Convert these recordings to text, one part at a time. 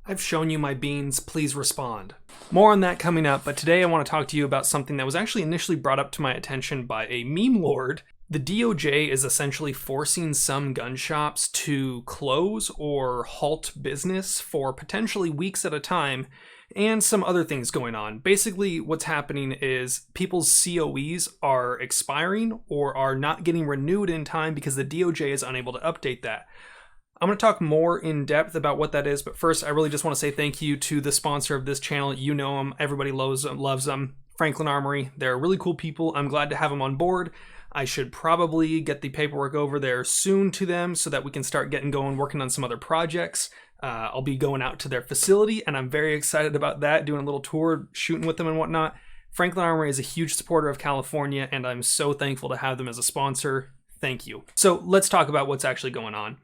I've shown you my beans, please respond. More on that coming up, but today I want to talk to you about something that was actually initially brought up to my attention by a meme lord. The DOJ is essentially forcing some gun shops to close or halt business for potentially weeks at a time, and some other things going on. Basically, what's happening is people's COEs are expiring or are not getting renewed in time because the DOJ is unable to update that. I'm going to talk more in depth about what that is, but first I really just want to say thank you to the sponsor of this channel. You know them, everybody loves them, Franklin Armory. They're really cool people. I'm glad to have them on board. I should probably get the paperwork over there soon to them so that we can start getting going, working on some other projects. I'll be going out to their facility, and I'm very excited about that, doing a little tour, shooting with them and whatnot. Franklin Armory is a huge supporter of California, and I'm so thankful to have them as a sponsor. Thank you. So let's talk about what's actually going on.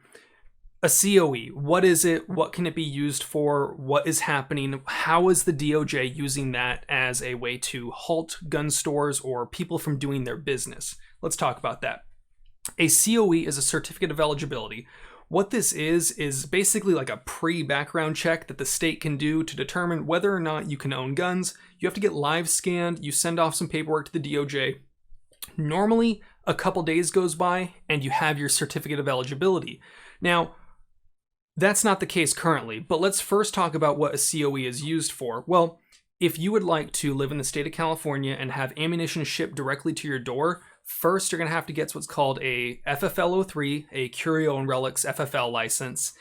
A COE, what is it? What can it be used for? What is happening? How is the DOJ using that as a way to halt gun stores or people from doing their business? Let's talk about that. A COE is a certificate of eligibility. What this is basically like a pre-background check that the state can do to determine whether or not you can own guns. You have to get live scanned. You send off some paperwork to the DOJ. Normally, a couple days goes by and you have your certificate of eligibility. Now, that's not the case currently, but let's first talk about what a COE is used for. Well, if you would like to live in the state of California and have ammunition shipped directly to your door, first you're going to have to get what's called a FFL03, a Curio and Relics FFL license,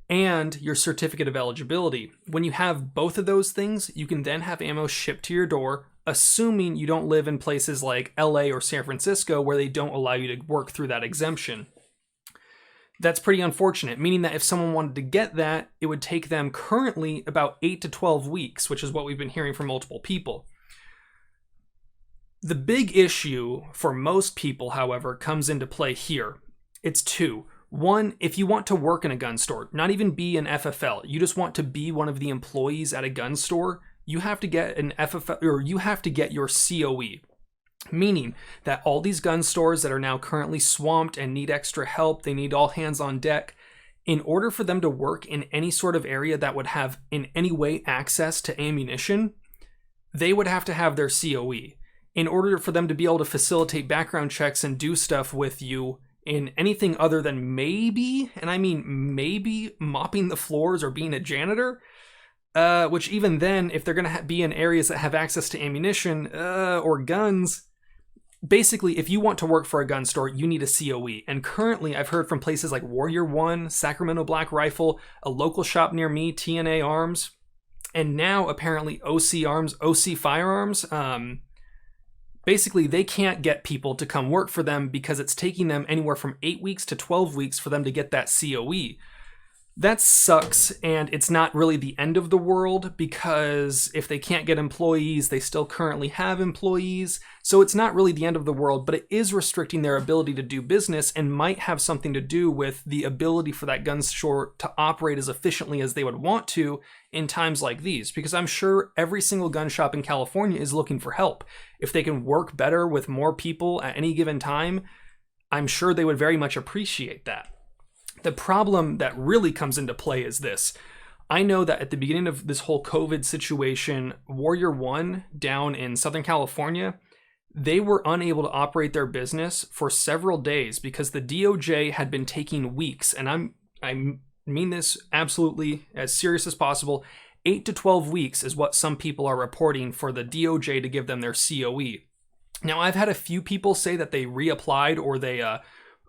and your certificate of eligibility. When you have both of those things, you can then have ammo shipped to your door, assuming you don't live in places like LA or San Francisco where they don't allow you to work through that exemption. That's pretty unfortunate, meaning that if someone wanted to get that, it would take them currently about 8 to 12 weeks, which is what we've been hearing from multiple people. The big issue for most people, however, comes into play here. It's two. One, if you want to work in a gun store, not even be an FFL, you just want to be one of the employees at a gun store, you have to get an FFL, or you have to get your COE. Meaning that all these gun stores that are now currently swamped and need extra help, they need all hands on deck. In order for them to work in any sort of area that would have in any way access to ammunition, they would have to have their COE. In order for them to be able to facilitate background checks and do stuff with you in anything other than maybe, and I mean maybe, mopping the floors or being a janitor, which even then, if they're going to be in areas that have access to ammunition or guns, basically, if you want to work for a gun store, you need a COE. And currently, I've heard from places like Warrior One, Sacramento Black Rifle, a local shop near me, TNA Arms, and now apparently OC Arms, OC Firearms. Basically, they can't get people to come work for them because it's taking them anywhere from 8 weeks to 12 weeks for them to get that COE. That sucks, and it's not really the end of the world because if they can't get employees, they still currently have employees. So it's not really the end of the world, but it is restricting their ability to do business and might have something to do with the ability for that gun store to operate as efficiently as they would want to in times like these. Because I'm sure every single gun shop in California is looking for help. If they can work better with more people at any given time, I'm sure they would very much appreciate that. The problem that really comes into play is this. I know that at the beginning of this whole COVID situation, Warrior One down in Southern California, they were unable to operate their business for several days because the DOJ had been taking weeks, and I mean this absolutely as serious as possible, 8 to 12 weeks is what some people are reporting for the DOJ to give them their COE. Now, I've had a few people say that they reapplied or they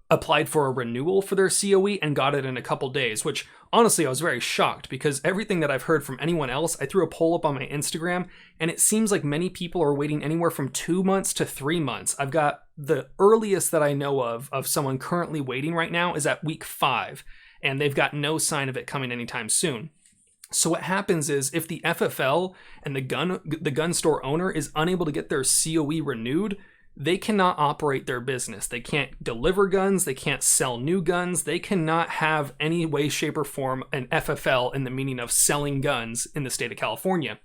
applied for a renewal for their COE and got it in a couple days, which honestly I was very shocked because everything that I've heard from anyone else, I threw a poll up on my Instagram and it seems like many people are waiting anywhere from 2 months to 3 months. I've got the earliest that I know of someone currently waiting right now is at week 5 and they've got no sign of it coming anytime soon. So what happens is if the FFL and the gun store owner is unable to get their COE renewed, they cannot operate their business. They can't deliver guns. They can't sell new guns. They cannot have any way, shape, or form an FFL in the meaning of selling guns in the state of California.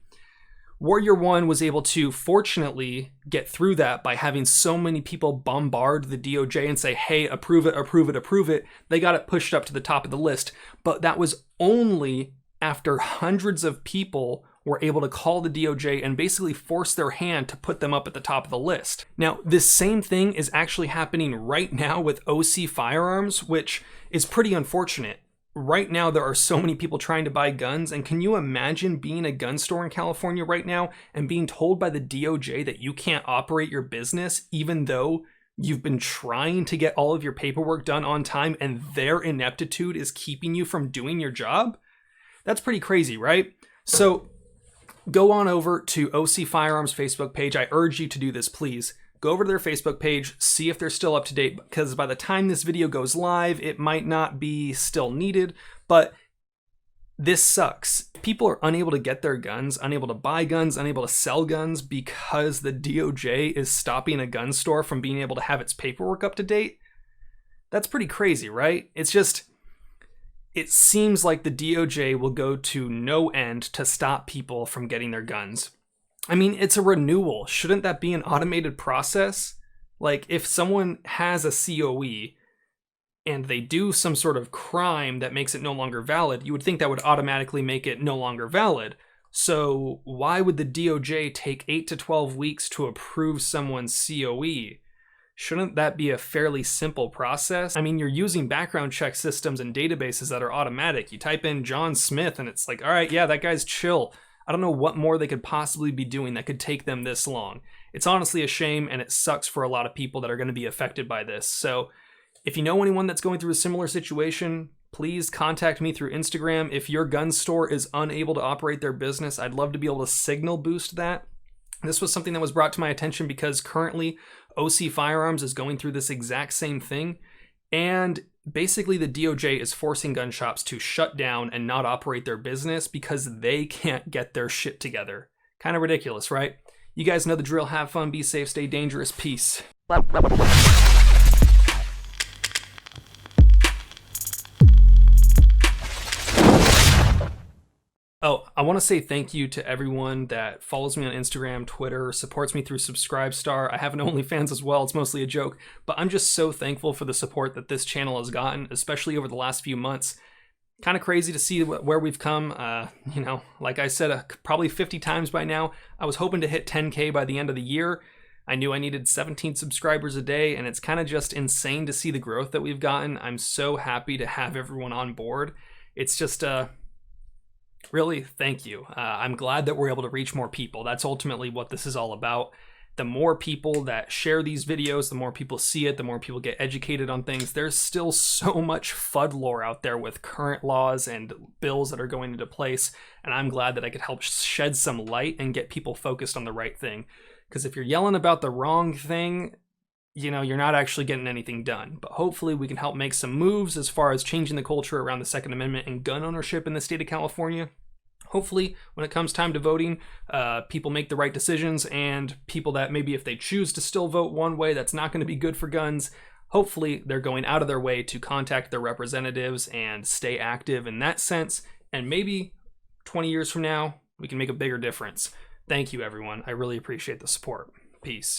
Warrior One was able to fortunately get through that by having so many people bombard the DOJ and say, hey, approve it, approve it, approve it. They got it pushed up to the top of the list. But that was only after hundreds of people were able to call the DOJ and basically force their hand to put them up at the top of the list. Now, this same thing is actually happening right now with OC Firearms, which is pretty unfortunate. Right now, there are so many people trying to buy guns, and can you imagine being a gun store in California right now and being told by the DOJ that you can't operate your business even though you've been trying to get all of your paperwork done on time and their ineptitude is keeping you from doing your job? That's pretty crazy, right? So go on over to OC Firearms Facebook page. I urge you to do this, please. Go over to their Facebook page, see if they're still up to date, because by the time this video goes live, it might not be still needed, but this sucks. People are unable to get their guns, unable to buy guns, unable to sell guns because the DOJ is stopping a gun store from being able to have its paperwork up to date. That's pretty crazy, right? It's just, it seems like the DOJ will go to no end to stop people from getting their guns. I mean, it's a renewal. Shouldn't that be an automated process? Like, if someone has a COE and they do some sort of crime that makes it no longer valid, you would think that would automatically make it no longer valid. So why would the DOJ take 8 to 12 weeks to approve someone's COE? Shouldn't that be a fairly simple process? I mean, you're using background check systems and databases that are automatic. You type in John Smith and it's like, all right, yeah, that guy's chill. I don't know what more they could possibly be doing that could take them this long. It's honestly a shame, and it sucks for a lot of people that are going to be affected by this. So if you know anyone that's going through a similar situation, please contact me through Instagram. If your gun store is unable to operate their business, I'd love to be able to signal boost that. This was something that was brought to my attention because currently OC Firearms is going through this exact same thing. And basically the DOJ is forcing gun shops to shut down and not operate their business because they can't get their shit together. Kind of ridiculous, right? You guys know the drill. Have fun, be safe, stay dangerous. Peace. Oh, I want to say thank you to everyone that follows me on Instagram, Twitter, supports me through Subscribestar. I have an OnlyFans as well. It's mostly a joke, but I'm just so thankful for the support that this channel has gotten, especially over the last few months. Kind of crazy to see where we've come. You know, like I said, probably 50 times by now. I was hoping to hit 10K by the end of the year. I knew I needed 17 subscribers a day, and it's kind of just insane to see the growth that we've gotten. I'm so happy to have everyone on board. It's just, really, thank you. I'm glad that we're able to reach more people. That's ultimately what this is all about. The more people that share these videos, the more people see it, the more people get educated on things. There's still so much FUD lore out there with current laws and bills that are going into place, and I'm glad that I could help shed some light and get people focused on the right thing. Because if you're yelling about the wrong thing, you know, you're not actually getting anything done. But hopefully we can help make some moves as far as changing the culture around the Second Amendment and gun ownership in the state of California. Hopefully, when it comes time to voting, people make the right decisions, and people that maybe if they choose to still vote one way that's not going to be good for guns, hopefully they're going out of their way to contact their representatives and stay active in that sense. And maybe 20 years from now, we can make a bigger difference. Thank you, everyone. I really appreciate the support. Peace.